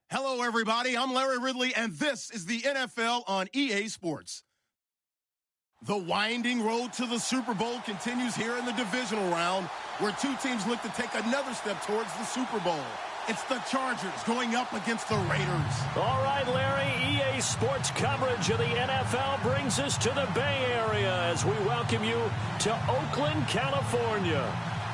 Hello, everybody. I'm Larry Ridley, and this is the NFL on EA Sports. The winding road to the Super Bowl continues here in the divisional round, where two teams look to take another step towards the Super Bowl. It's the Chargers going up against the Raiders. All right, Larry, EA Sports coverage of the NFL brings us to the Bay Area as we welcome you to Oakland, California.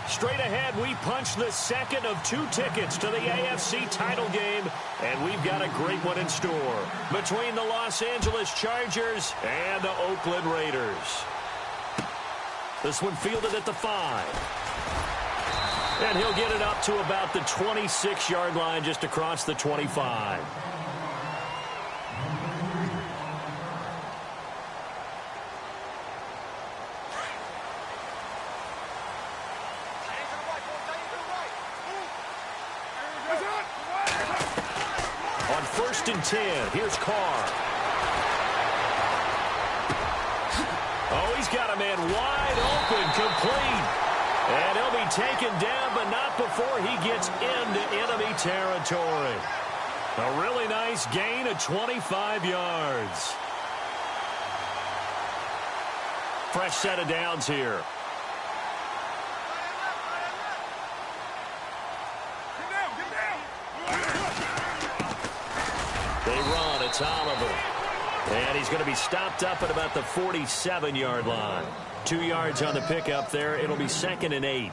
Straight ahead, we punch the second of two tickets to the AFC title game, and we've got a great one in store between the Los Angeles Chargers and the Oakland Raiders. This one fielded at the 5. And he'll get it up to about the 26-yard line, just across the 25. On 1st and 10, here's Carr. Oh, he's got a man wide open, complete. And he'll be taken down, but not before he gets into enemy territory. A really nice gain of 25 yards. Fresh set of downs here. They run. It's Oliver. And he's going to be stopped up at about the 47-yard line. 2 yards on the pickup there. It'll be 2nd and 8.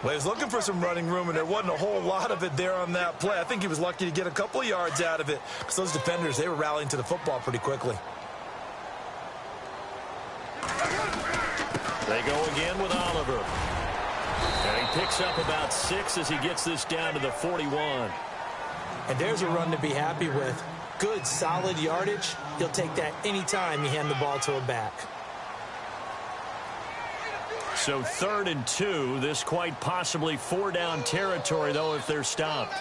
Well, he was looking for some running room, and there wasn't a whole lot of it there on that play. I think he was lucky to get a couple of yards out of it because those defenders, they were rallying to the football pretty quickly. They go again with Oliver. And he picks up about 6 as he gets this down to the 41. And there's a run to be happy with. Good, solid yardage. He'll take that anytime you hand the ball to a back. So 3rd and 2. This quite possibly 4-down territory, though, if they're stopped.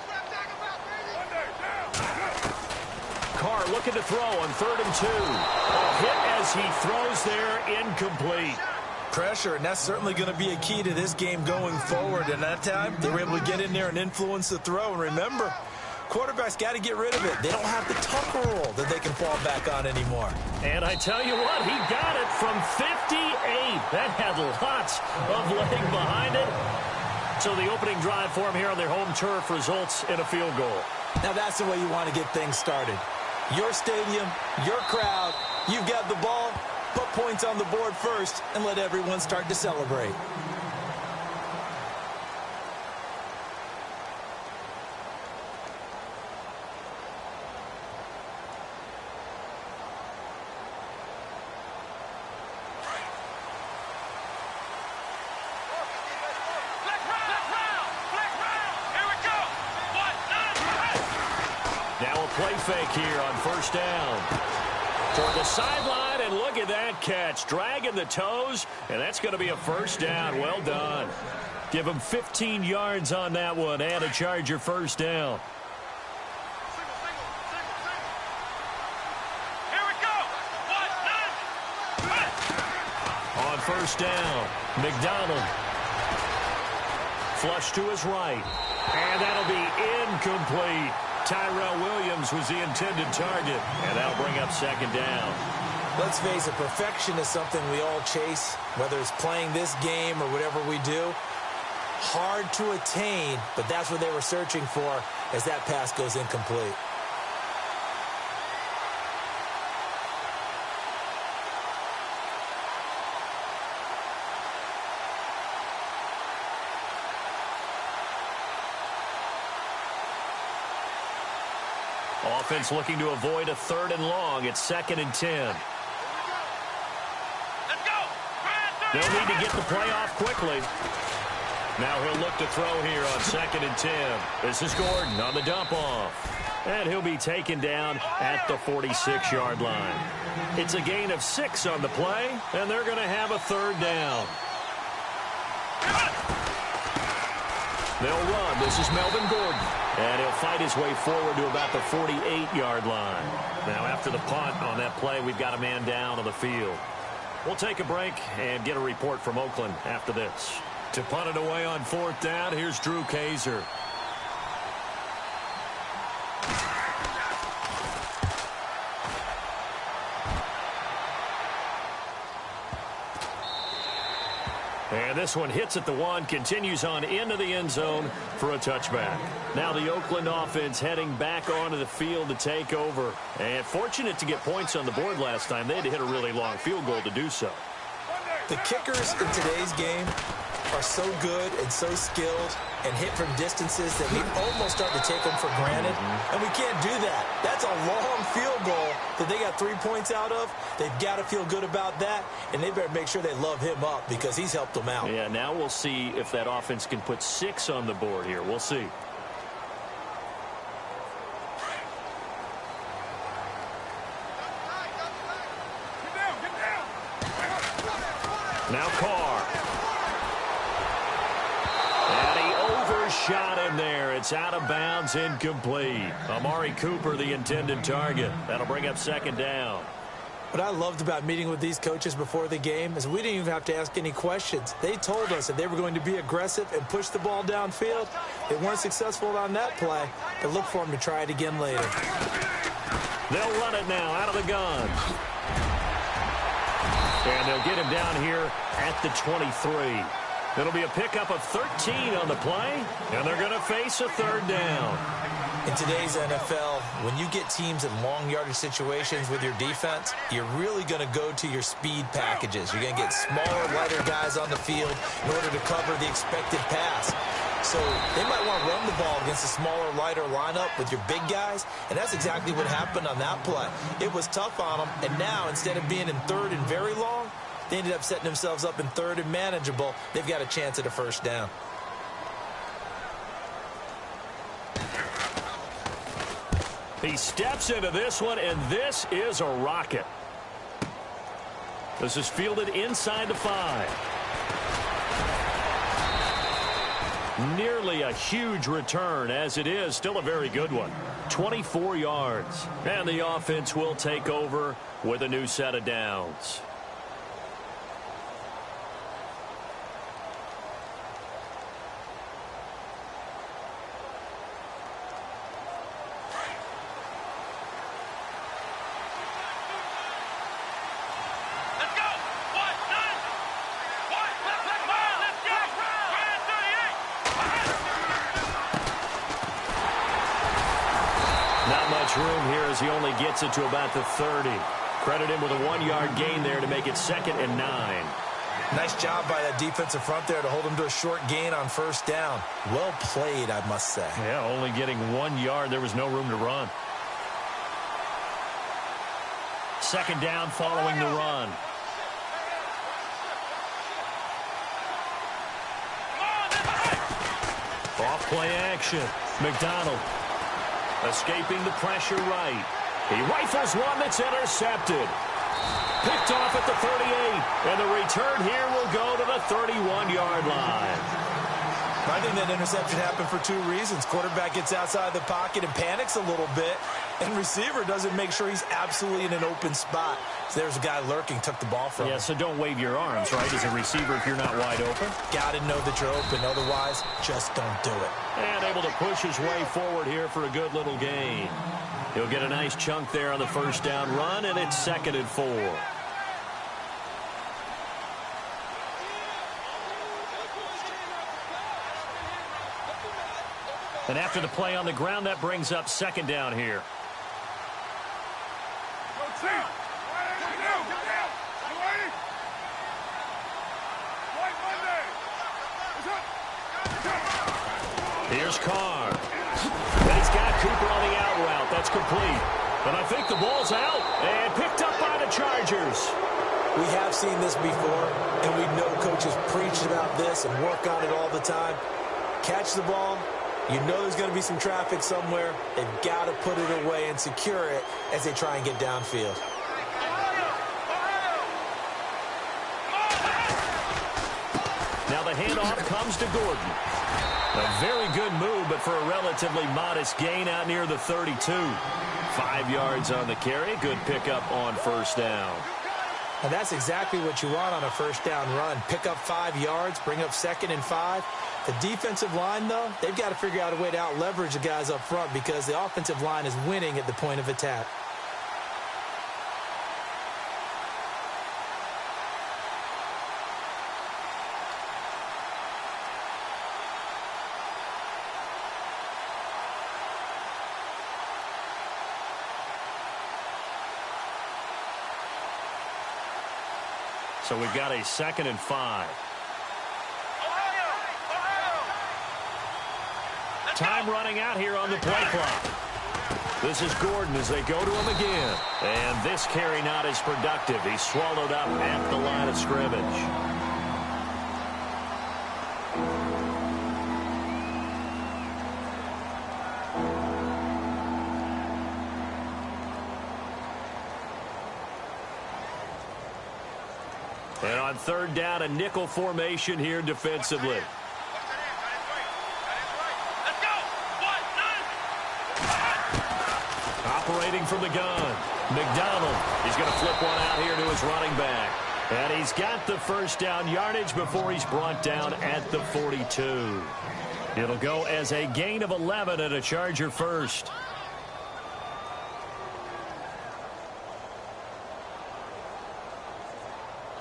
Carr looking to throw on 3rd and 2. A hit as he throws there, incomplete. Pressure, and that's certainly going to be a key to this game going forward. And that time, they were able to get in there and influence the throw. And remember, quarterbacks got to get rid of it. They don't have the Tucker rule that they can fall back on anymore. And I tell you what, he got it from 58. That had lots of leg behind it. So the opening drive for him here on their home turf results in a field goal. Now that's the way you want to get things started. Your stadium, your crowd, you've got the ball, put points on the board first, and let everyone start to celebrate. Play fake here on 1st down. Toward the sideline, and look at that catch. Dragging the toes, and that's going to be a 1st down. Well done. Give him 15 yards on that one, and a Charger 1st down. Here we go. On 1st down, McDonald. Flush to his right, and that'll be incomplete. Tyrell Williams was the intended target, and that'll bring up 2nd down. Let's face it, perfection is something we all chase, whether it's playing this game or whatever we do. Hard to attain, but that's what they were searching for as that pass goes incomplete. Offense looking to avoid a 3rd and long. It's 2nd and 10. Let's go. They'll need to get the play off quickly. Now he'll look to throw here on 2nd and 10. This is Gordon on the dump off. And he'll be taken down at the 46-yard line. It's a gain of 6 on the play, and they're going to have a 3rd down. They'll run. This is Melvin Gordon. And he'll fight his way forward to about the 48-yard line. Now, after the punt on that play, we've got a man down on the field. We'll take a break and get a report from Oakland after this. To punt it away on 4th down, here's Drew Kaiser. And this one hits at the 1, continues on into the end zone for a touchback. Now the Oakland offense heading back onto the field to take over. And fortunate to get points on the board last time. They had to hit a really long field goal to do so. The kickers in today's game are so good and so skilled and hit from distances that we almost start to take them for granted. And we can't do that. That's a long field goal that they got 3 points out of. They've got to feel good about that, and they better make sure they love him up because he's helped them out. Yeah, now we'll see if that offense can put 6 on the board here. We'll see. Now Carr. And he overshot him there. It's out of bounds, incomplete. Amari Cooper, the intended target. That'll bring up second down. What I loved about meeting with these coaches before the game is we didn't even have to ask any questions. They told us that they were going to be aggressive and push the ball downfield. They weren't successful on that play, but look for them to try it again later. They'll run it now out of the gun. And they'll get him down here at the 23. It'll be a pickup of 13 on the play, and they're going to face a third down. In today's NFL, when you get teams in long yardage situations with your defense, you're really going to go to your speed packages. You're going to get smaller, lighter guys on the field in order to cover the expected pass. So they might want to run the ball against a smaller, lighter lineup with your big guys, and that's exactly what happened on that play. It was tough on them, and now instead of being in third and very long, they ended up setting themselves up in third and manageable. They've got a chance at a first down. He steps into this one, and this is a rocket. This is fielded inside the 5. Nearly a huge return, as it is still a very good one. 24 yards. And the offense will take over with a new set of downs. Room here as he only gets it to about the 30. Credit him with a 1-yard gain there to make it 2nd and 9. Nice job by that defensive front there to hold him to a short gain on first down. Well played, I must say. Yeah, only getting 1 yard. There was no room to run. Second down following the run. Off play action. McDonald. Escaping the pressure right. He rifles one that's intercepted. Picked off at the 38. And the return here will go to the 31-yard line. I think that interception happened for 2 reasons. Quarterback gets outside the pocket and panics a little bit. And receiver doesn't make sure he's absolutely in an open spot. So there's a guy lurking, took the ball from him. Yeah, so don't wave your arms, right, as a receiver if you're not wide open. Got to know that you're open. Otherwise, just don't do it. And able to push his way forward here for a good little gain. He'll get a nice chunk there on the first down run, and it's 2nd and 4. And after the play on the ground, that brings up 2nd down here. Here's Carr. And he's got Cooper on the out route. That's complete. And I think the ball's out and picked up by the Chargers. We have seen this before, and we know coaches preach about this and work on it all the time. Catch the ball. You know there's going to be some traffic somewhere. They've got to put it away and secure it as they try and get downfield. Now the handoff comes to Gordon. A very good move, but for a relatively modest gain out near the 32. 5 yards on the carry. Good pickup on first down. And that's exactly what you want on a first down run. Pick up 5 yards, bring up 2nd and 5. The defensive line, though, they've got to figure out a way to out-leverage the guys up front because the offensive line is winning at the point of attack. So we've got a 2nd and 5. Time running out here on the play clock. This is Gordon as they go to him again. And this carry not as productive. He's swallowed up at the line of scrimmage. And on 3rd down, a nickel formation here defensively. Operating from the gun, McDonald. He's going to flip one out here to his running back. And he's got the 1st down yardage before he's brought down at the 42. It'll go as a gain of 11 and a Charger first.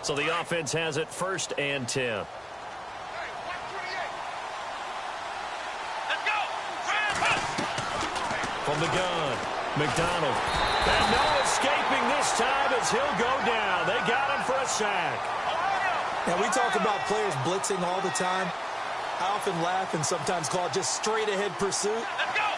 So the offense has it 1st and 10. From the gun, McDonald. And no escaping this time as he'll go down. They got him for a sack. Now, we talk about players blitzing all the time. I often laugh and sometimes call it just straight-ahead pursuit.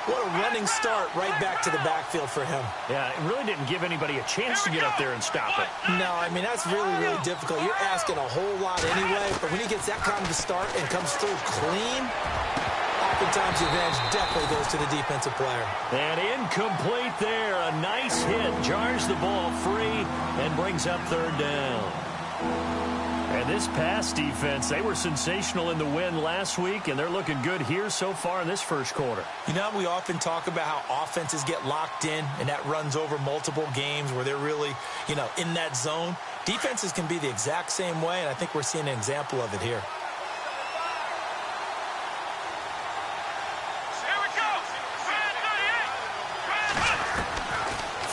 What a running start right back to the backfield for him. Yeah, it really didn't give anybody a chance to get up there and stop it. No, I mean, that's really, really difficult. You're asking a whole lot anyway, but when he gets that kind of a start and comes through clean, oftentimes the advantage definitely goes to the defensive player. And incomplete there. A nice hit. Jars the ball free and brings up 3rd down. And this pass defense, they were sensational in the win last week, and they're looking good here so far in this 1st quarter. You know, we often talk about how offenses get locked in, and that runs over multiple games where they're really, in that zone. Defenses can be the exact same way, and I think we're seeing an example of it here.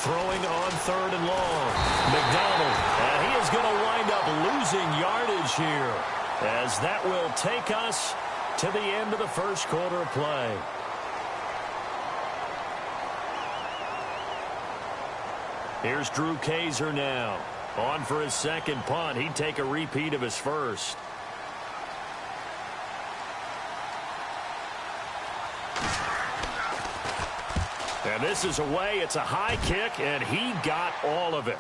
Throwing on 3rd and long. McDonald, and he is going to wind up losing yardage here, as that will take us to the end of the 1st quarter of play. Here's Drew Kaiser now. On for his 2nd punt. He'd take a repeat of his 1st. And this is away. It's a high kick, and he got all of it.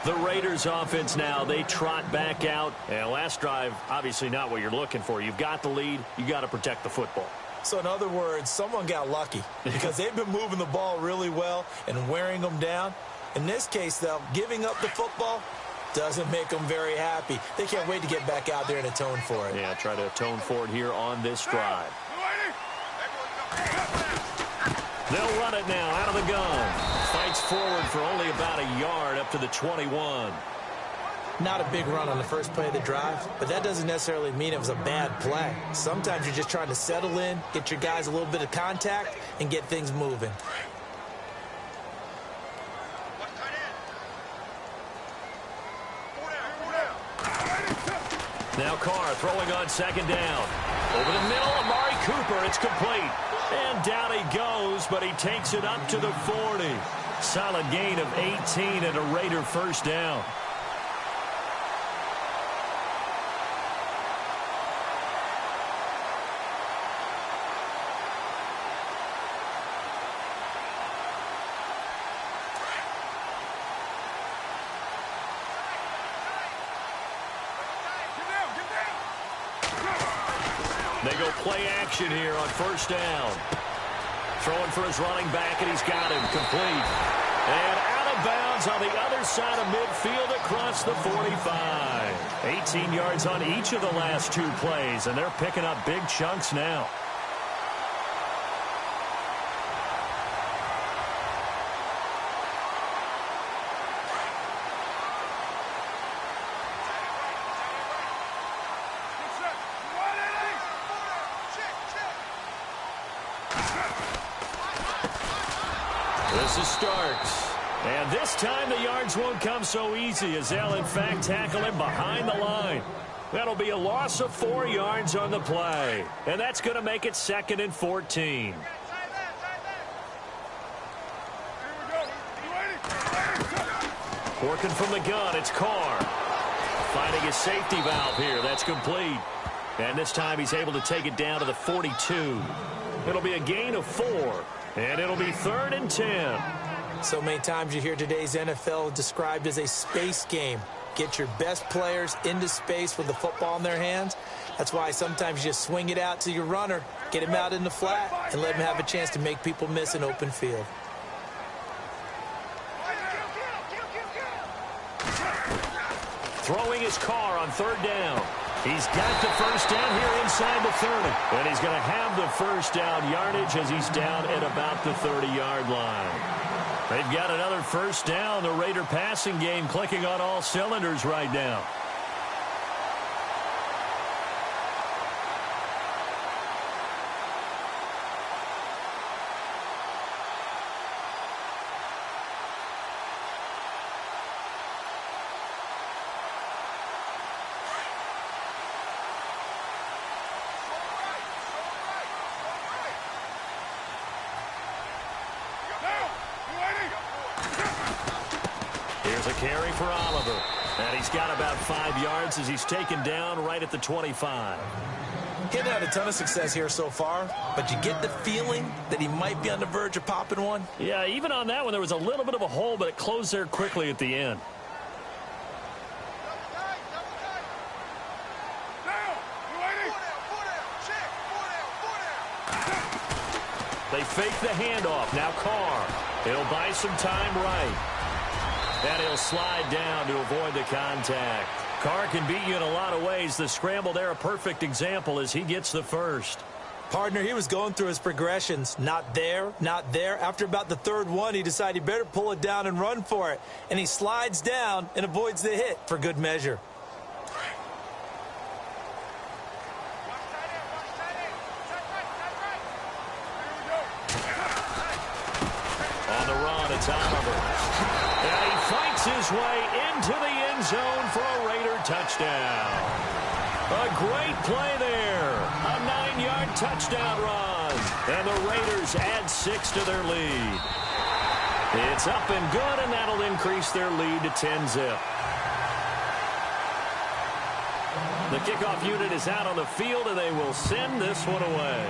The Raiders offense now, they trot back out. And last drive, obviously not what you're looking for. You've got the lead. You got to protect the football. So in other words, someone got lucky because they've been moving the ball really well and wearing them down. In this case, though, giving up the football doesn't make them very happy. They can't wait to get back out there and atone for it. Yeah, try to atone for it here on this drive. They'll run it now out of the gun. Fights forward for only about a yard up to the 21. Not a big run on the first play of the drive, but that doesn't necessarily mean it was a bad play. Sometimes you're just trying to settle in, get your guys a little bit of contact, and get things moving. Now Carr throwing on 2nd down. Over the middle, Amari Cooper. It's complete. And down he goes, but he takes it up to the 40. Solid gain of 18 and a Raider 1st down. They go play action here on 1st down. Throwing for his running back, and he's got him complete. And out of bounds on the other side of midfield across the 45. 18 yards on each of the last 2 plays, and they're picking up big chunks now. This is Starks. And this time the yards won't come so easy as they'll in fact tackle him behind the line. That'll be a loss of 4 yards on the play. And that's going to make it 2nd and 14. Working from the gun, it's Carr. Finding his safety valve here. That's complete. And this time he's able to take it down to the 42. It'll be a gain of 4. And it'll be 3rd and 10. So many times you hear today's NFL described as a space game. Get your best players into space with the football in their hands. That's why sometimes you just swing it out to your runner, get him out in the flat, and let him have a chance to make people miss an open field. Throwing his Carr on 3rd down. He's got the first down here inside the 30. And he's going to have the first down yardage as he's down at about the 30-yard line. They've got another first down. The Raider passing game clicking on all cylinders right now. Here's a carry for Oliver. And he's got about 5 yards as he's taken down right at the 25. He hasn't had a ton of success here so far, but you get the feeling that he might be on the verge of popping one. Yeah, even on that one, there was a little bit of a hole, but it closed there quickly at the end. They fake the handoff. Now Carr. He'll buy some time right. And he'll slide down to avoid the contact. Carr can beat you in a lot of ways. The scramble there, a perfect example as he gets the first. Partner, he was going through his progressions. Not there, not there. After about the 3rd one, he decided he better pull it down and run for it. And he slides down and avoids the hit for good measure. On the run, it's Oliver. And he fights his way into the end zone for a Raider touchdown. A great play there. A 9-yard touchdown run. And the Raiders add 6 to their lead. It's up and good, and that'll increase their lead to 10-zip. The kickoff unit is out on the field, and they will send this one away.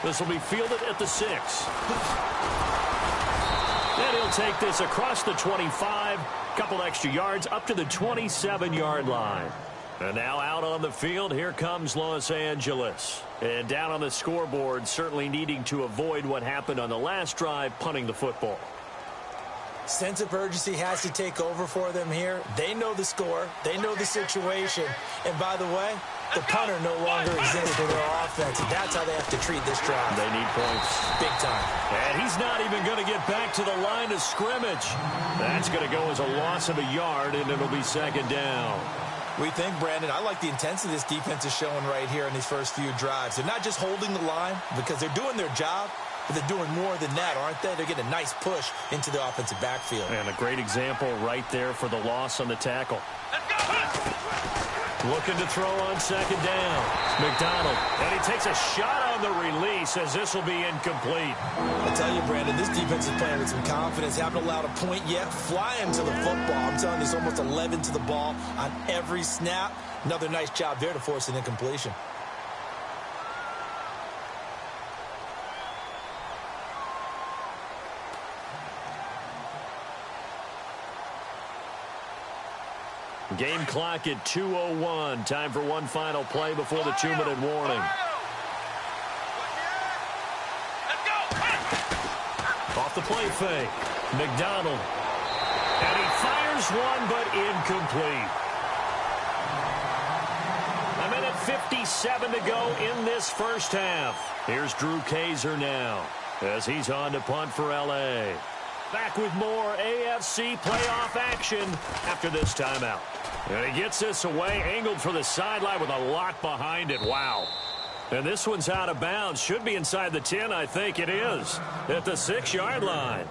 This will be fielded at the 6. And he'll take this across the 25, couple extra yards up to the 27-yard line. And now out on the field, here comes Los Angeles. And down on the scoreboard, certainly needing to avoid what happened on the last drive, punting the football. Sense of urgency has to take over for them here. They know the score. They know the situation. And by the way, the punter no longer exists for their offense. That's how they have to treat this drive. They need points. Big time. And he's not even going to get back to the line of scrimmage. That's going to go as a loss of a yard, and it'll be 2nd down. We think, Brandon, I like the intensity this defense is showing right here in these first few drives. They're not just holding the line because they're doing their job, but they're doing more than that, aren't they? They're getting a nice push into the offensive backfield. And a great example right there for the loss on the tackle. Looking to throw on 2nd down. McDonald. And he takes a shot on the release as this will be incomplete. I tell you, Brandon, this defense is playing with some confidence. Haven't allowed a point yet. Flying to the football. I'm telling you, there's almost 11 to the ball on every snap. Another nice job there to force an incompletion. Game clock at 2:01. Time for one final play before the 2-minute warning. Off the play fake. McDonald. And he fires one, but incomplete. A minute 57 to go in this first half. Here's Drew Kaiser now as he's on to punt for L.A. Back with more AFC playoff action after this timeout. And he gets this away, angled for the sideline with a lot behind it. Wow. And this one's out of bounds. Should be inside the 10, I think it is, at the 6-yard line.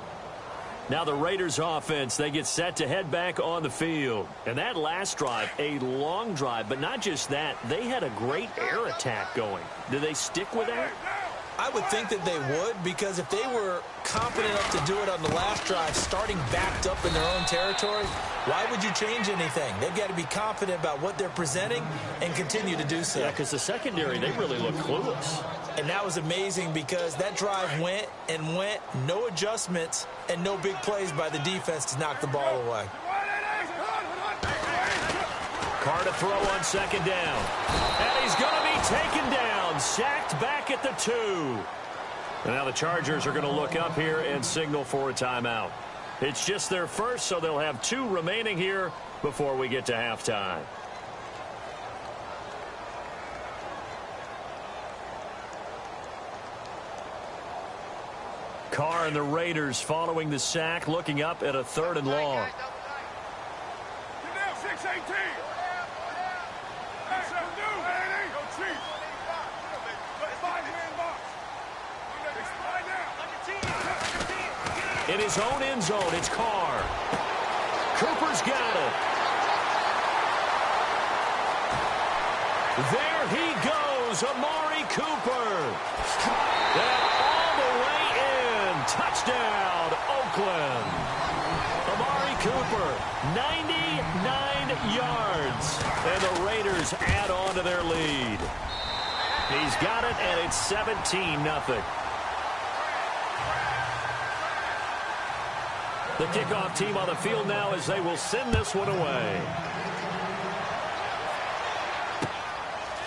Now the Raiders offense, they get set to head back on the field. And that last drive, a long drive, but not just that. They had a great air attack going. Do they stick with that? I would think that they would, because if they were confident enough to do it on the last drive, starting backed up in their own territory, why would you change anything? They've got to be confident about what they're presenting and continue to do so. Yeah, because the secondary, they really look clueless. And that was amazing because that drive went and went, no adjustments, and no big plays by the defense to knock the ball away. Carr to throw on second down. And he's going to be taken down, sacked back at the 2. And now the Chargers are going to look up here and signal for a timeout. It's just their first, so they'll have 2 remaining here before we get to halftime. Carr and the Raiders following the sack, looking up at a 3rd and long. In his own end zone, it's Carr. Cooper's got it. There he goes, Amari Cooper. And all the way in. Touchdown, Oakland. Amari Cooper, 99 yards. And the Raiders add on to their lead. He's got it, and it's 17-0. The kickoff team on the field now as they will send this one away.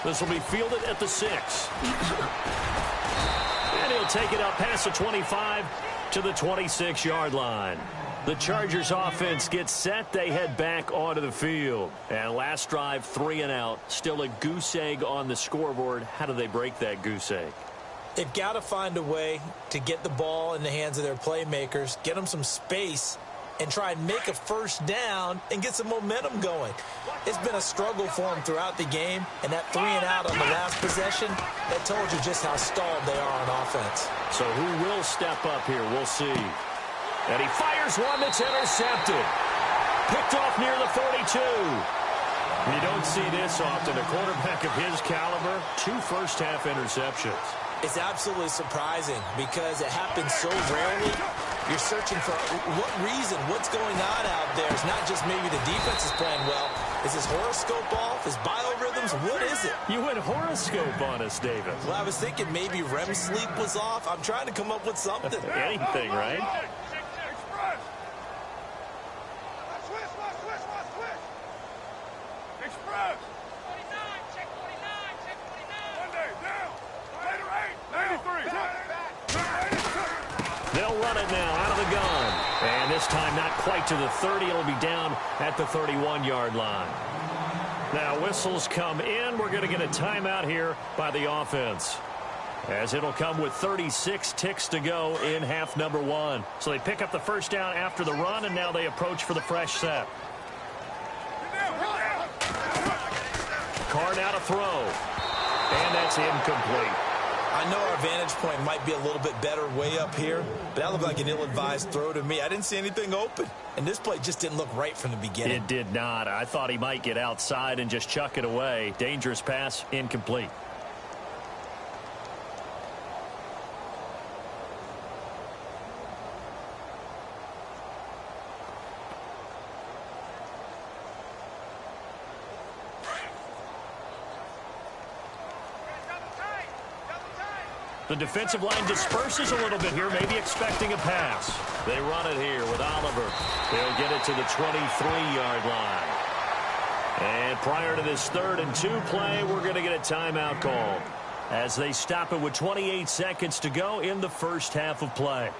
This will be fielded at the 6. And he'll take it up past the 25 to the 26-yard line. The Chargers offense gets set. They head back onto the field. And last drive, 3 and out. Still a goose egg on the scoreboard. How do they break that goose egg? They've got to find a way to get the ball in the hands of their playmakers, get them some space, and try and make a first down and get some momentum going. It's been a struggle for them throughout the game, and that 3 and out on the last possession, that told you just how stalled they are on offense. So who will step up here? We'll see. And he fires one that's intercepted. Picked off near the 42. You don't see this often. A quarterback of his caliber, 2 first-half interceptions. It's absolutely surprising because it happens so rarely. You're searching for what reason, what's going on out there. It's not just maybe the defense is playing well. Is his horoscope off? His biorhythms? What is it? You went horoscope on us, David. Well, I was thinking maybe REM sleep was off. I'm trying to come up with something. Anything, right? They'll run it now out of the gun. And this time not quite to the 30. It'll be down at the 31-yard line. Now whistles come in. We're going to get a timeout here by the offense, as it'll come with 36 ticks to go in half number 1. So they pick up the first down after the run, and now they approach for the fresh set. Carr now to throw. And that's incomplete. I know our vantage point might be a little bit better way up here, but that looked like an ill-advised throw to me. I didn't see anything open, and this play just didn't look right from the beginning. It did not. I thought he might get outside and just chuck it away. Dangerous pass, incomplete. The defensive line disperses a little bit here, maybe expecting a pass. They run it here with Oliver. They'll get it to the 23-yard line. And prior to this 3rd and 2 play, we're going to get a timeout called as they stop it with 28 seconds to go in the first half of play.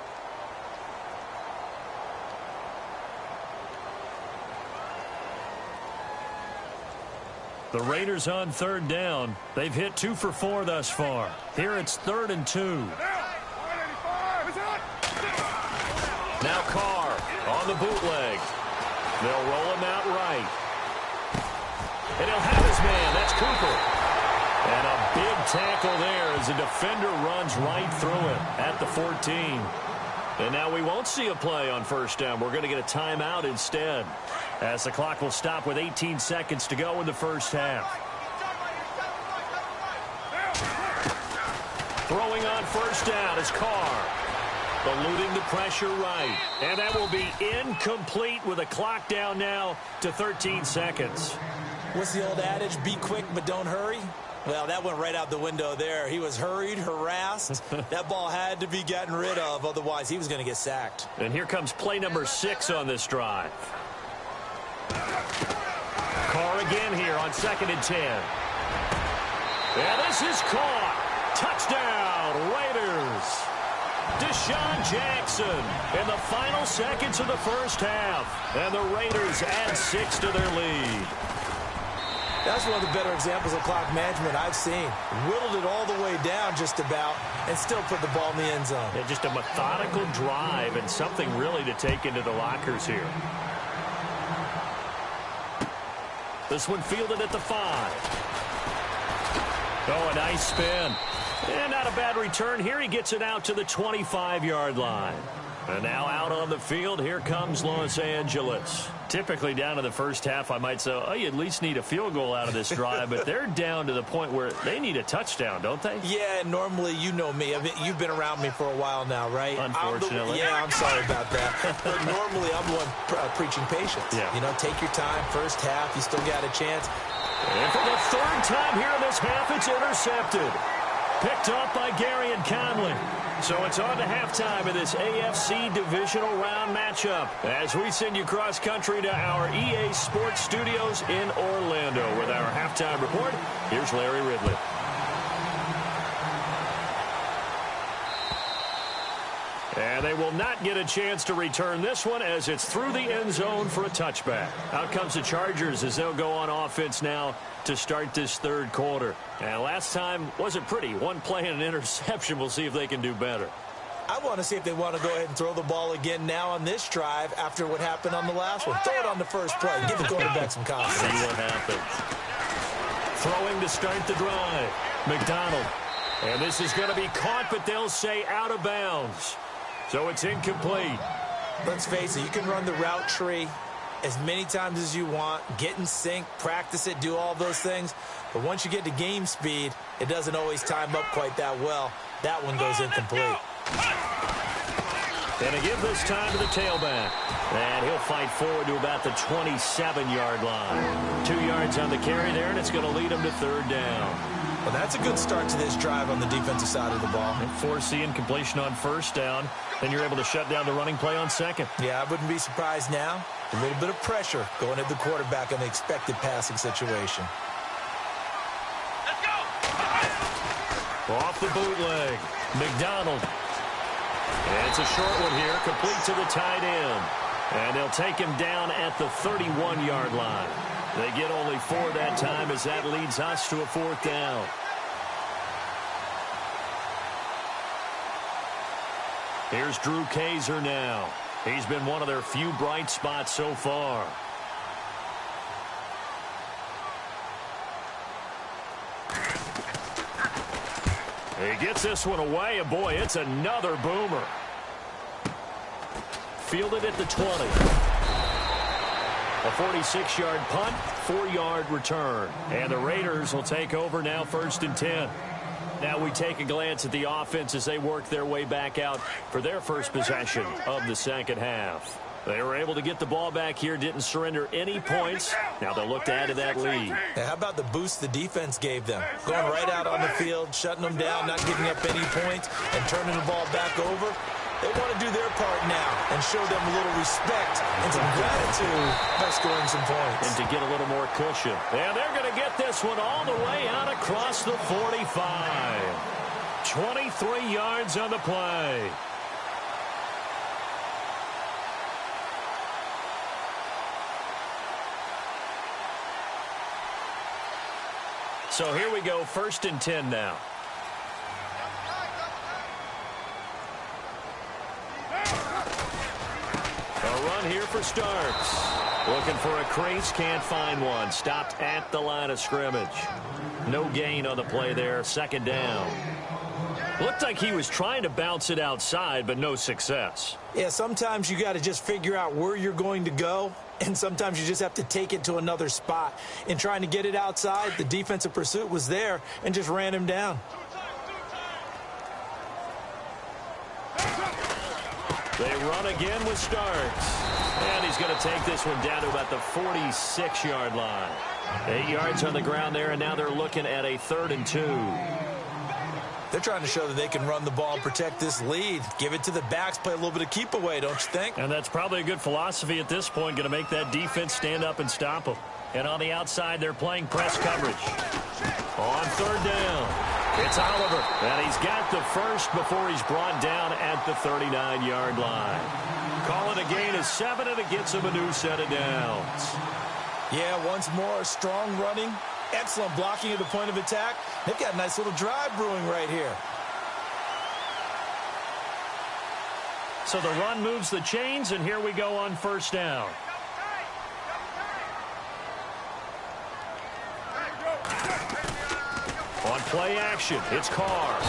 The Raiders on 3rd down. They've hit 2 for 4 thus far. Here it's 3rd and 2. Now Carr on the bootleg. They'll roll him out right. And he'll have his man. That's Cooper. And a big tackle there as the defender runs right through it at the 14. And now we won't see a play on first down. We're going to get a timeout instead, as the clock will stop with 18 seconds to go in the first half. Throwing on first down is Carr. Eluding the pressure right. And that will be incomplete with a clock down now to 13 seconds. What's the old adage? Be quick, but don't hurry. Well, that went right out the window there. He was hurried, harassed. That ball had to be gotten rid of. Otherwise, he was going to get sacked. And here comes play number 6 on this drive. Carr again here on 2nd and 10. And this is caught. Touchdown, Raiders. Deshaun Jackson in the final seconds of the first half. And the Raiders add 6 to their lead. That's one of the better examples of clock management I've seen. Whittled it all the way down just about and still put the ball in the end zone. Yeah, just a methodical drive and something really to take into the lockers here. This one fielded at the 5. Oh, a nice spin. And not a bad return here. He gets it out to the 25-yard line. And now out on the field, here comes Los Angeles. Typically down to the first half, I might say, oh, you at least need a field goal out of this drive. But they're down to the point where they need a touchdown, don't they? Yeah, normally, you know me. I mean, you've been around me for a while now, right? Unfortunately. I'm sorry about that. But normally, I'm the one preaching patience. Yeah. You know, take your time. First half, you still got a chance. And for the 3rd time here in this half, it's intercepted. Picked off by Gary and Conley. So it's on to halftime of this AFC divisional round matchup as we send you cross-country to our EA Sports Studios in Orlando with our halftime report. Here's Larry Ridley. And they will not get a chance to return this one as it's through the end zone for a touchback. Out comes the Chargers as they'll go on offense now to start this 3rd quarter. And last time wasn't pretty. One play and an interception. We'll see if they can do better. I want to see if they want to go ahead and throw the ball again now on this drive after what happened on the last one. Throw it on the first play. Give the quarterback some confidence. See what happens. Throwing to start the drive. McDonald. And this is going to be caught, but they'll say out of bounds. So it's incomplete. Let's face it, you can run the route tree as many times as you want, get in sync, practice it, do all those things. But once you get to game speed, it doesn't always time up quite that well. That one goes incomplete. And to give this time to the tailback. And he'll fight forward to about the 27-yard line. 2 yards on the carry there, and it's going to lead him to 3rd down. Well, that's a good start to this drive on the defensive side of the ball. And force the incompletion on 1st down. Then you're able to shut down the running play on 2nd. Yeah, I wouldn't be surprised now. A little bit of pressure going at the quarterback on the expected passing situation. Let's go! Off the bootleg. McDonald. And it's a short one here, complete to the tight end. And they'll take him down at the 31-yard line. They get only 4 that time as that leads us to a 4th down. Here's Drew Kaiser now. He's been one of their few bright spots so far. He gets this one away, and boy, it's another boomer. Fielded at the 20. A 46-yard punt, 4-yard return. And the Raiders will take over now 1st and 10. Now we take a glance at the offense as they work their way back out for their first possession of the 2nd half. They were able to get the ball back here, didn't surrender any points. Now they'll look to add to that lead. Hey, how about the boost the defense gave them? Going right out on the field, shutting them down, not giving up any points, and turning the ball back over. They want to do their part now and show them a little respect and some gratitude by scoring some points. And to get a little more cushion. And they're going to get this one all the way out across the 45. 23 yards on the play. So here we go, 1st and 10 now. A run here for Starks. Looking for a crease, can't find one. Stopped at the line of scrimmage. No gain on the play there, 2nd down. Looked like he was trying to bounce it outside, but no success. Yeah, sometimes you got to just figure out where you're going to go, and sometimes you just have to take it to another spot. In trying to get it outside, the defensive pursuit was there and just ran him down. run again with Starks. And he's going to take this one down to about the 46-yard line. 8 yards on the ground there, and now they're looking at a 3rd and 2. They're trying to show that they can run the ball and protect this lead. Give it to the backs, play a little bit of keep away, don't you think? And that's probably a good philosophy at this point, going to make that defense stand up and stop them. And on the outside, they're playing press coverage. On 3rd down, it's Oliver. And he's got the first before he's brought down at the 39-yard line. Call it a gain of 7, and it gets him a new set of downs. Yeah, once more, strong running. Excellent blocking at the point of attack. They've got a nice little drive brewing right here. So the run moves the chains, and here we go on 1st down. On play action, it's Carr.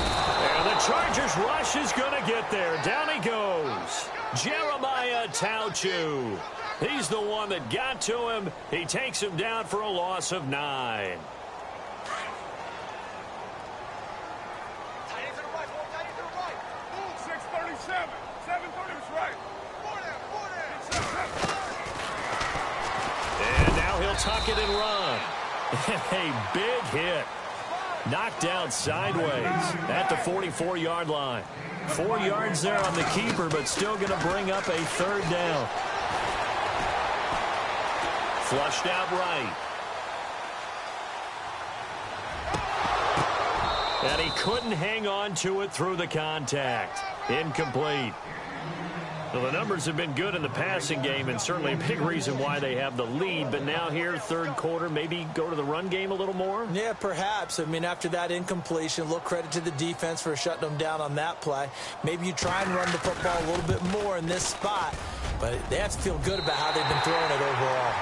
And the Chargers rush is going to get there. Down he goes. Jeremiah Tauchu. He's the one that got to him. He takes him down for a loss of 9. Tight end to the right. Tight end to the right. Move. 637. 730 is right. 4 And now he'll tuck it and run. A big hit. Knocked down sideways at the 44-yard line. 4 yards there on the keeper, but still going to bring up a 3rd down. Flushed out right. And he couldn't hang on to it through the contact. Incomplete. Well, the numbers have been good in the passing game, and certainly a big reason why they have the lead. But now here, 3rd quarter, maybe go to the run game a little more? Yeah, perhaps. I mean, after that incompletion, a little credit to the defense for shutting them down on that play. Maybe you try and run the football a little bit more in this spot. But they have to feel good about how they've been throwing it overall.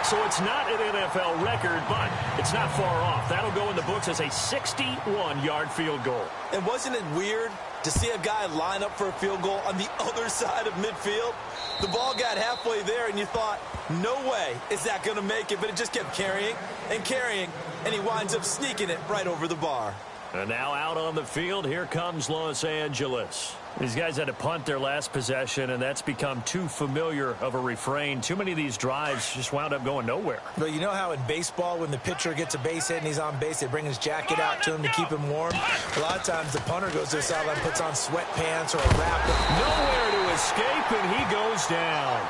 So it's not an NFL record, but it's not far off. That'll go in the books as a 61-yard field goal. And wasn't it weird to see a guy line up for a field goal on the other side of midfield? The ball got halfway there, and you thought, no way is that going to make it, but it just kept carrying, and he winds up sneaking it right over the bar. And now out on the field, here comes Los Angeles. These guys had to punt their last possession, and that's become too familiar of a refrain. Too many of these drives just wound up going nowhere. But you know how in baseball, when the pitcher gets a base hit and he's on base, they bring his jacket out to him to keep him warm? A lot of times the punter goes to the sideline, puts on sweatpants or a wrap. Nowhere to escape, and he goes down.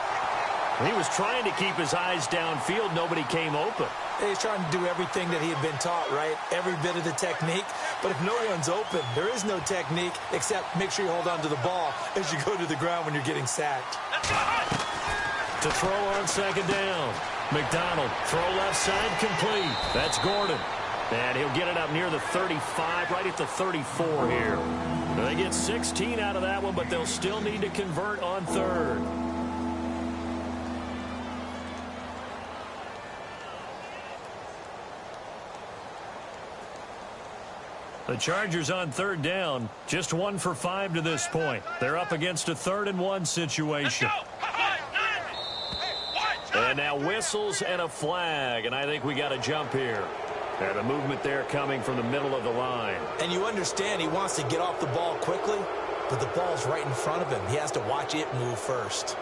He was trying to keep his eyes downfield. Nobody came open. He's trying to do everything that he had been taught, right? Every bit of the technique. But if no one's open, there is no technique except make sure you hold on to the ball as you go to the ground when you're getting sacked. To throw on 2nd down. McDonald, throw left side, complete. That's Gordon. And he'll get it up near the 35, right at the 34 here. They get 16 out of that one, but they'll still need to convert on 3rd. The Chargers on 3rd down, just 1 for 5 to this point. They're up against a 3rd and 1 situation. And now whistles and a flag, and I think we got a jump here. And a movement there coming from the middle of the line. And you understand he wants to get off the ball quickly, but the ball's right in front of him. He has to watch it move first.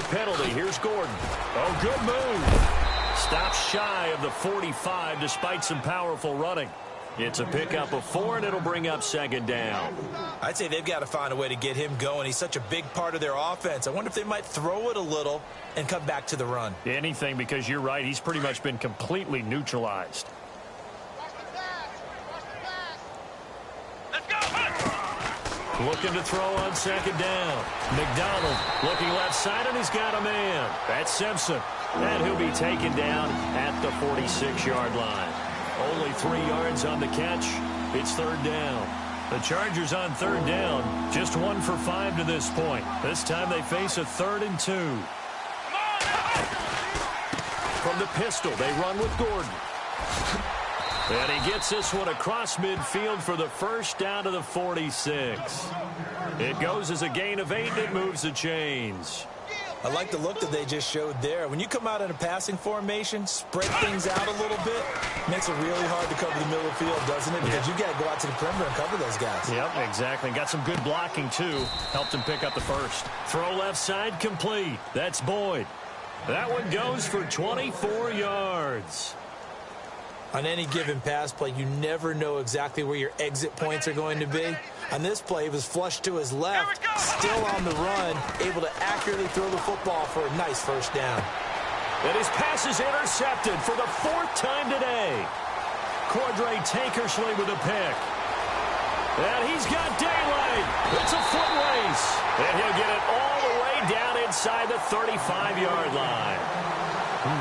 Penalty. Here's Gordon. Oh, good move. Stops shy of the 45 despite some powerful running. It's a pickup of 4, and it'll bring up 2nd down. I'd say they've got to find a way to get him going. He's such a big part of their offense. I wonder if they might throw it a little and come back to the run. Anything, because you're right. He's pretty much been completely neutralized. Looking to throw on 2nd down. McDonald looking left side, and he's got a man. That's Simpson. And he'll be taken down at the 46-yard line. Only 3 yards on the catch. It's 3rd down. The Chargers on 3rd down. Just 1 for 5 to this point. This time they face a 3rd and 2. From the pistol, they run with Gordon. And he gets this one across midfield for the first down to the 46. It goes as a gain of 8, and it moves the chains. I like the look that they just showed there. When you come out in a passing formation, spread things out a little bit, makes it really hard to cover the middle of the field, doesn't it? Because you got to go out to the perimeter and cover those guys. Yep, exactly. Got some good blocking, too. Helped him pick up the first. Throw left side complete. That's Boyd. That one goes for 24 yards. On any given pass play, you never know exactly where your exit points are going to be. On this play, he was flushed to his left, still on the run, able to accurately throw the football for a nice first down. And his pass is intercepted for the 4th time today. Cordray Tankersley with a pick. And he's got daylight. It's a foot race. And he'll get it all the way down inside the 35-yard line.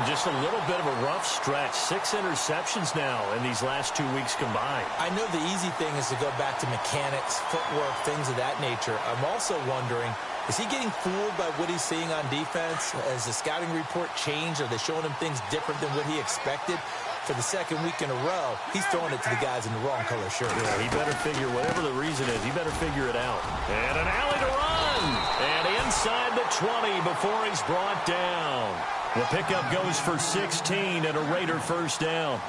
Just a little bit of a rough stretch. 6 interceptions now in these last 2 weeks combined. I know the easy thing is to go back to mechanics, footwork, things of that nature. I'm also wondering, is he getting fooled by what he's seeing on defense? Has the scouting report changed? Are they showing him things different than what he expected? For the 2nd week in a row, he's throwing it to the guys in the wrong color shirt. Yeah, he better figure, whatever the reason is, he better figure it out. And an alley to run. And inside the 20 before he's brought down. The pickup goes for 16 and a Raider first down.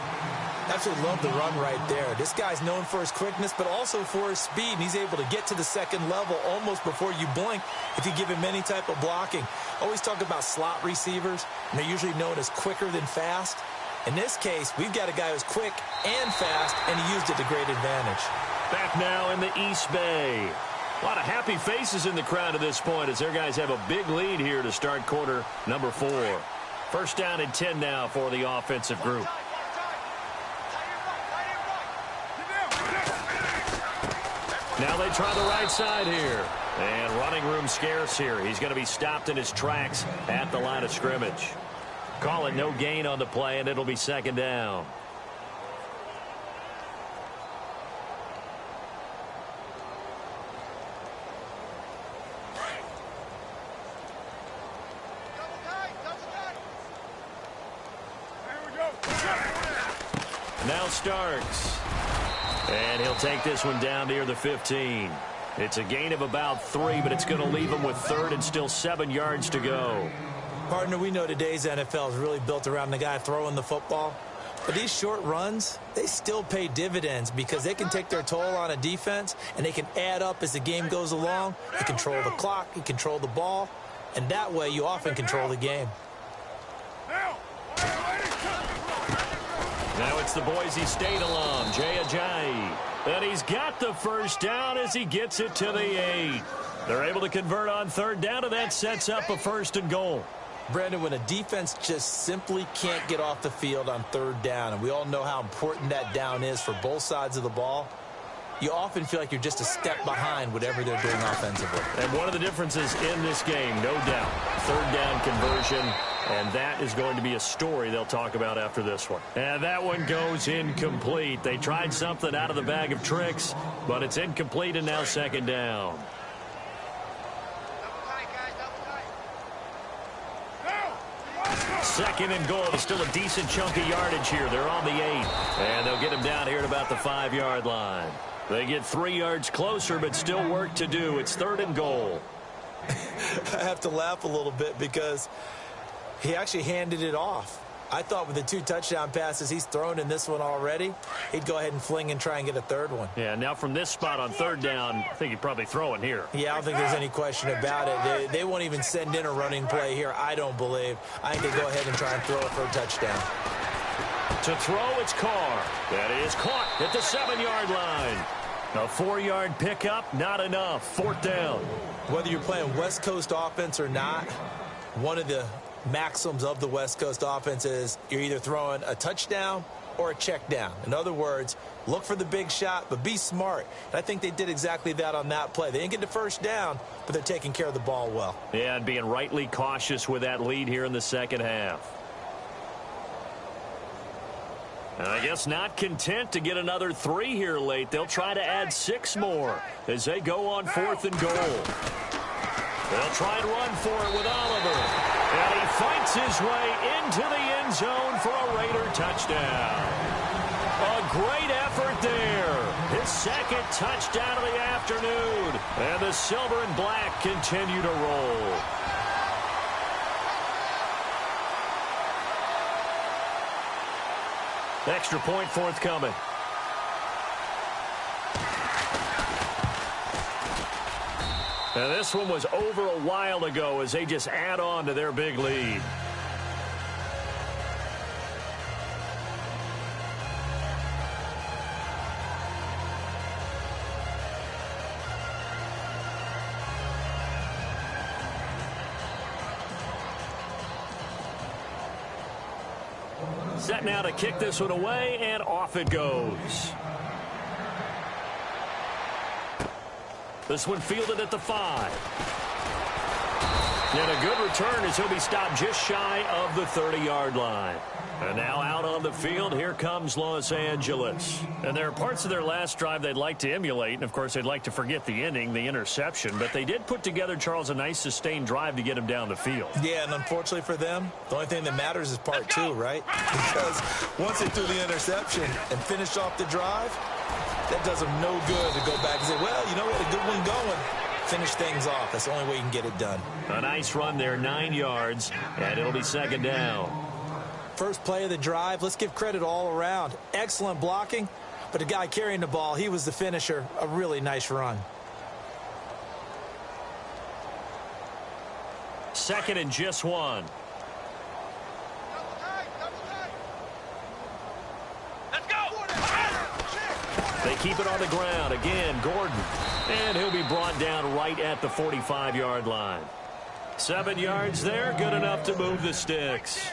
Absolutely love the run right there. This guy's known for his quickness, but also for his speed. And he's able to get to the 2nd level almost before you blink if you give him any type of blocking. Always talk about slot receivers, and they're usually known as quicker than fast. In this case, we've got a guy who's quick and fast, and he used it to great advantage. Back now in the East Bay. A lot of happy faces in the crowd at this point as their guys have a big lead here to start quarter number 4. First down and 10 now for the offensive group. Now they try the right side here. And running room scarce here. He's going to be stopped in his tracks at the line of scrimmage. Call it no gain on the play, and it'll be 2nd down. Now Starks. And he'll take this one down near the 15. It's a gain of about 3, but it's going to leave him with 3rd and still 7 yards to go. Partner, we know today's NFL is really built around the guy throwing the football. But these short runs, they still pay dividends because they can take their toll on a defense, and they can add up as the game goes along. You control the clock, you control the ball, and that way you often control the game. Now it's the Boise State alum, Jay Ajayi. And he's got the first down as he gets it to the 8. They're able to convert on 3rd down, and that sets up a 1st and goal. Brandon, when a defense just simply can't get off the field on 3rd down, and we all know how important that down is for both sides of the ball, you often feel like you're just a step behind whatever they're doing offensively. And one of the differences in this game, no doubt, 3rd down conversion, and that is going to be a story they'll talk about after this one. And that one goes incomplete. They tried something out of the bag of tricks, but it's incomplete, and now 2nd down. Second and goal. Still a decent chunk of yardage here. They're on the 8. And they'll get him down here at about the 5-yard line. They get 3 yards closer, but still work to do. It's 3rd and goal. I have to laugh a little bit because he actually handed it off. I thought with the 2 touchdown passes he's thrown in this one already, he'd go ahead and fling and try and get a 3rd one. Yeah, now from this spot on 3rd down, I think he'd probably throw it here. Yeah, I don't think there's any question about it. They won't even send in a running play here, I don't believe. I think they go ahead and try and throw it for a touchdown. To throw, it's Carr. That is caught at the 7-yard line. A 4-yard pickup, not enough. 4th down. Whether you're playing West Coast offense or not, one of the maxims of the West Coast offense is you're either throwing a touchdown or a check down. In other words, look for the big shot, but be smart. And I think they did exactly that on that play. They didn't get the first down, but they're taking care of the ball well. Yeah, and being rightly cautious with that lead here in the 2nd half. And I guess not content to get another 3 here late. They'll try to add 6 more as they go on 4th and goal. They'll try and run for it with Oliver. And he fights his way into the end zone for a Raider touchdown. A great effort there. His second touchdown of the afternoon. And the silver and black continue to roll. Extra point forthcoming. And this one was over a while ago as they just add on to their big lead. Set now to kick this one away, and off it goes. This one fielded at the 5. And a good return as he'll be stopped just shy of the 30-yard line. And now out on the field, here comes Los Angeles. And there are parts of their last drive they'd like to emulate. And, of course, they'd like to forget the inning, the interception. But they did put together, Charles, a nice sustained drive to get him down the field. Yeah, and unfortunately for them, the only thing that matters is part 2, right? Because once they threw the interception and finished off the drive, that does them no good to go back and say, well, you know, we had a good one going. Finish things off. That's the only way you can get it done. A nice run there, 9 yards, and it'll be second down. First play of the drive, let's give credit all around. Excellent blocking, but the guy carrying the ball, he was the finisher. A really nice run. Second and just 1. Let's go! They keep it on the ground. Again, Gordon. And he'll be brought down right at the 45-yard line. 7 yards there, good enough to move the sticks.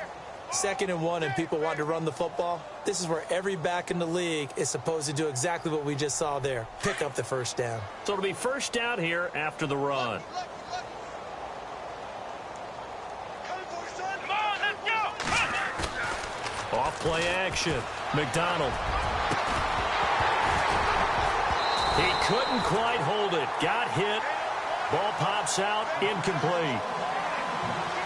Second and 1, and people want to run the football. This is where every back in the league is supposed to do exactly what we just saw there. Pick up the first down. So it'll be first down here after the run. Come on, let's go! Off play action. McDonald. He couldn't quite hold it. Got hit. Ball pops out. Incomplete.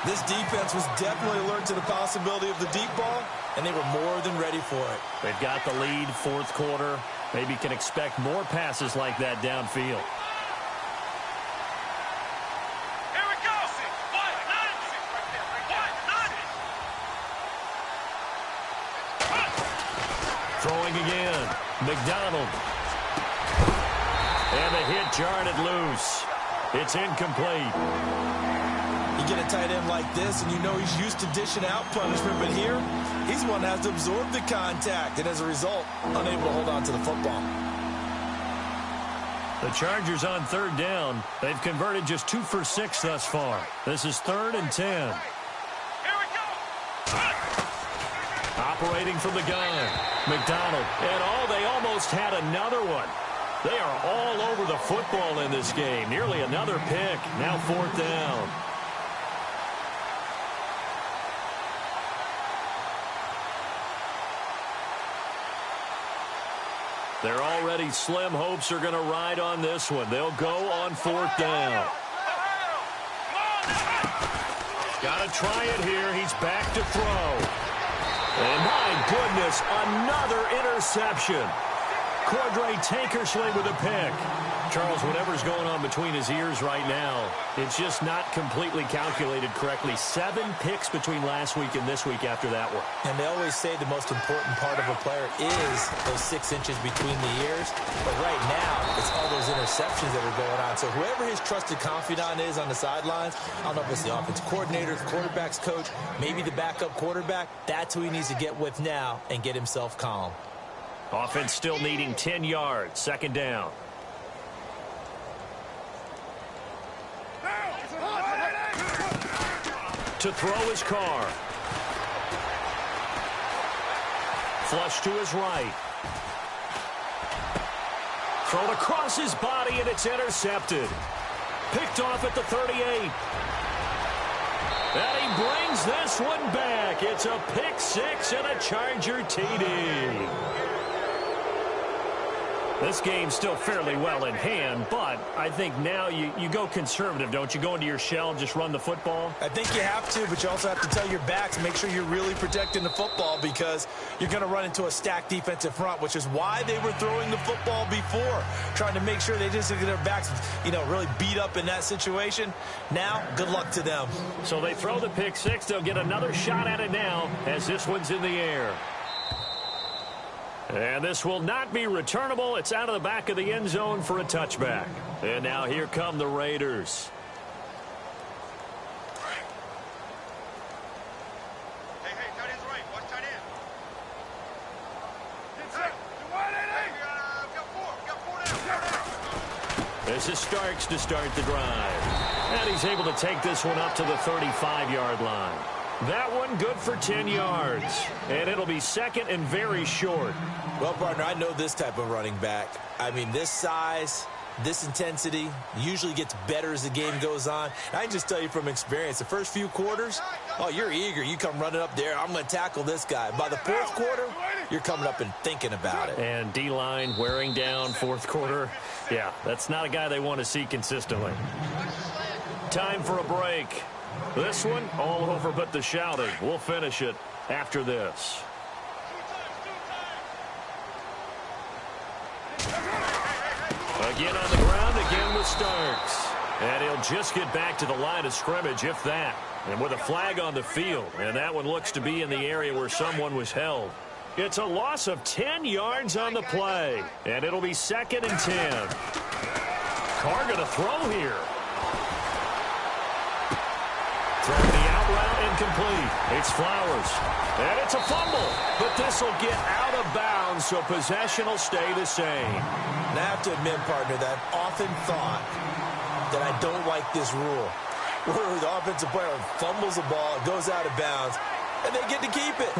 This defense was definitely alert to the possibility of the deep ball, and they were more than ready for it. They've got the lead, fourth quarter. Maybe can expect more passes like that downfield. Here we go! Throwing again. McDonald. And the hit jarred it loose. It's incomplete. You get a tight end like this, and you know he's used to dishing out punishment, but here, he's the one that has to absorb the contact, and as a result, unable to hold on to the football. The Chargers on third down. They've converted just 2 for 6 thus far. This is 3rd and 10. Here we go! Operating from the gun. McDonald. And they almost had another one. They are all over the football in this game. Nearly another pick. Now 4th down. They're already slim hopes are going to ride on this one. They'll go on 4th down. Got to try it here. He's back to throw. And my goodness, another interception. Cordray Tankersley with a pick. Charles, whatever's going on between his ears right now, it's just not completely calculated correctly. 7 picks between last week and this week after that one. And they always say the most important part of a player is those 6 inches between the ears. But right now, it's all those interceptions that are going on. So whoever his trusted confidant is on the sidelines, I don't know if it's the offensive coordinator, the quarterback's coach, maybe the backup quarterback, that's who he needs to get with now and get himself calm. Offense still needing 10 yards. 2nd down. To throw his car. Flush to his right. Thrown across his body, and it's intercepted. Picked off at the 38. And he brings this one back. It's a pick 6 and a Charger TD. This game's still fairly well in hand, but I think now you go conservative, don't you? Go into your shell and just run the football? I think you have to, but you also have to tell your backs, make sure you're really protecting the football because you're going to run into a stacked defensive front, which is why they were throwing the football before, trying to make sure they just get their backs, really beat up in that situation. Now, good luck to them. So they throw the pick six. They'll get another shot at it now as this one's in the air. And this will not be returnable. It's out of the back of the end zone for a touchback. And now here come the Raiders. Hey, tight end's right. Watch tight end. This is Starks to start the drive. And he's able to take this one up to the 35-yard line. That one good for 10 yards. And it'll be second and very short. Well, partner, I know this type of running back. I mean, this size, this intensity usually gets better as the game goes on. And I can just tell you from experience, the first few quarters, oh, you're eager. You come running up there, I'm going to tackle this guy. By the fourth quarter, you're coming up and thinking about it. And D-line wearing down fourth quarter. Yeah, that's not a guy they want to see consistently. Time for a break. This one, all over but the shouting. We'll finish it after this. Again on the ground, again with Starks. And he'll just get back to the line of scrimmage, if that. And with a flag on the field. And that one looks to be in the area where someone was held. It's a loss of 10 yards on the play. And it'll be second and 10. Carr going to throw here. Throwing the out route incomplete. It's Flowers. And it's a fumble. But this will get out of bounds, so possession will stay the same. And I have to admit, partner, that I've often thought that I don't like this rule. Where the offensive player fumbles the ball, it goes out of bounds, and they get to keep it.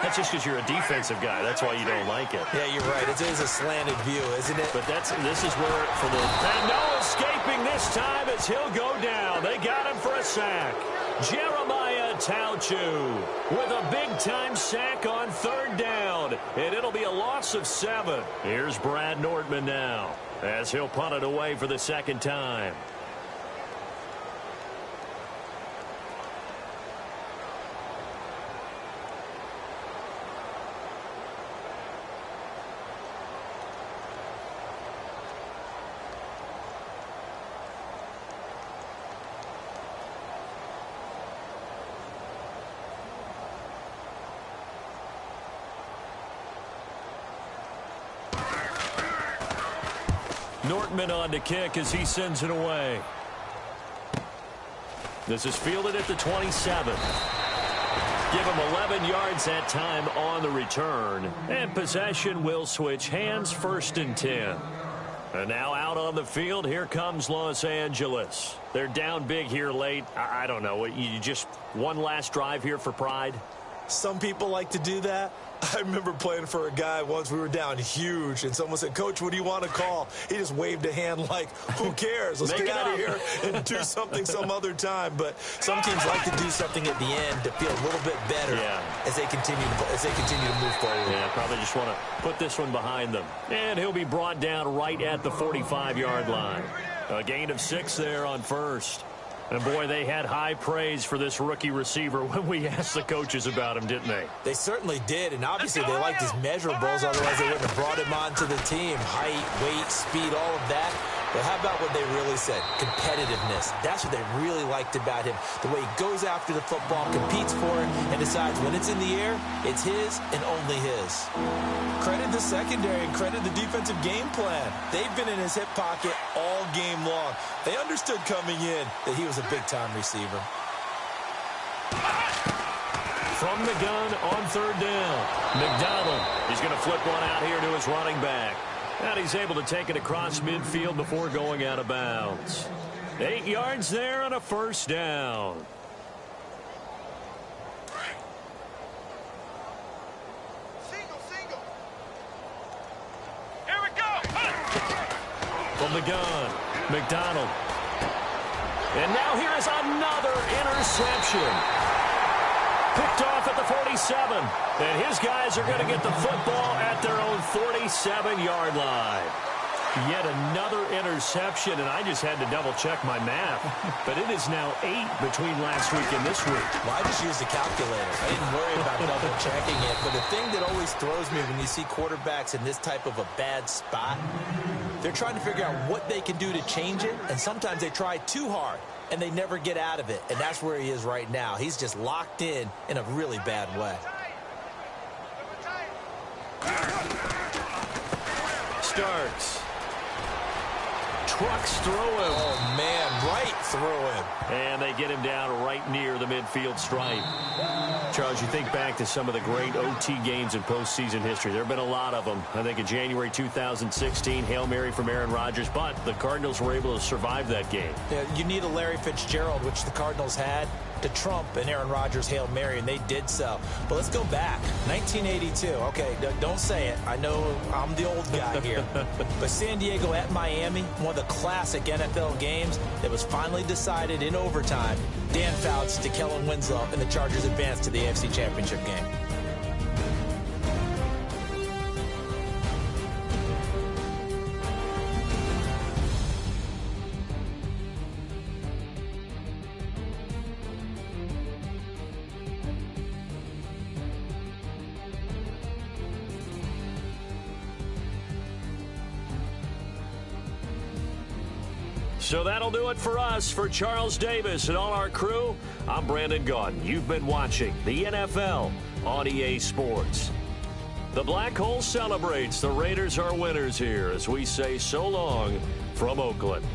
That's just because you're a defensive guy. That's why you don't like it. Yeah, you're right. It is a slanted view, isn't it? But this is where for the... And no escaping this time as he'll go down. They got him for a sack. Jeremiah Tauchu with a big-time sack on third down. And it'll be a loss of 7. Here's Brad Nordman now as he'll punt it away for the second time. Nortman on to kick as he sends it away. This is fielded at the 27. Give him 11 yards that time on the return. And possession will switch hands, first and 10. And now out on the field, here comes Los Angeles. They're down big here late. I don't know. You just one last drive here for pride? Some people like to do that. I remember playing for a guy once. We were down huge, and someone said, "Coach, what do you want to call?" He just waved a hand like, who cares? Let's get out of here and do something some other time. But some teams like to do something at the end to feel a little bit better as they continue to move forward. Yeah, probably just want to put this one behind them. And he'll be brought down right at the 45-yard line. A gain of 6 there on first. And, boy, they had high praise for this rookie receiver when we asked the coaches about him, didn't they? They certainly did, and obviously they liked his measurables, otherwise they wouldn't have brought him onto the team. Height, weight, speed, all of that. But how about what they really said? Competitiveness. That's what they really liked about him. The way he goes after the football, competes for it, and decides when it's in the air, it's his and only his. Credit the secondary and credit the defensive game plan. They've been in his hip pocket all game long. They understood coming in that he was a big-time receiver. From the gun on third down. McDonald, he's going to flip one out here to his running back. And he's able to take it across midfield before going out of bounds. 8 yards there on a first down. Single. Here we go. From the gun, McDonald. And now here is another interception. Picked off at the 27. And his guys are going to get the football at their own 47-yard line. Yet another interception, and I just had to double-check my math. But it is now 8 between last week and this week. Well, I just used a calculator. I didn't worry about double-checking it. But the thing that always throws me when you see quarterbacks in this type of a bad spot, they're trying to figure out what they can do to change it, and sometimes they try too hard, and they never get out of it. And that's where he is right now. He's just locked in a really bad way. Starks. Trucks through him. Oh, man, right through him. And they get him down right near the midfield stripe. Charles, you think back to some of the great OT games in postseason history. There have been a lot of them. I think in January 2016, Hail Mary from Aaron Rodgers, but the Cardinals were able to survive that game. Yeah, you need a Larry Fitzgerald, which the Cardinals had, to trump an Aaron Rodgers Hail Mary, and they did so. But let's go back. 1982. Okay, don't say it. I know I'm the old guy here. But San Diego at Miami, one of the classic NFL games that was finally decided in overtime. Dan Fouts to Kellen Winslow, and the Chargers advanced to the AFC Championship game. So that'll do it for us. For Charles Davis and all our crew, I'm Brandon Gaudin. You've been watching the NFL on EA Sports. The Black Hole celebrates. The Raiders are winners here as we say so long from Oakland.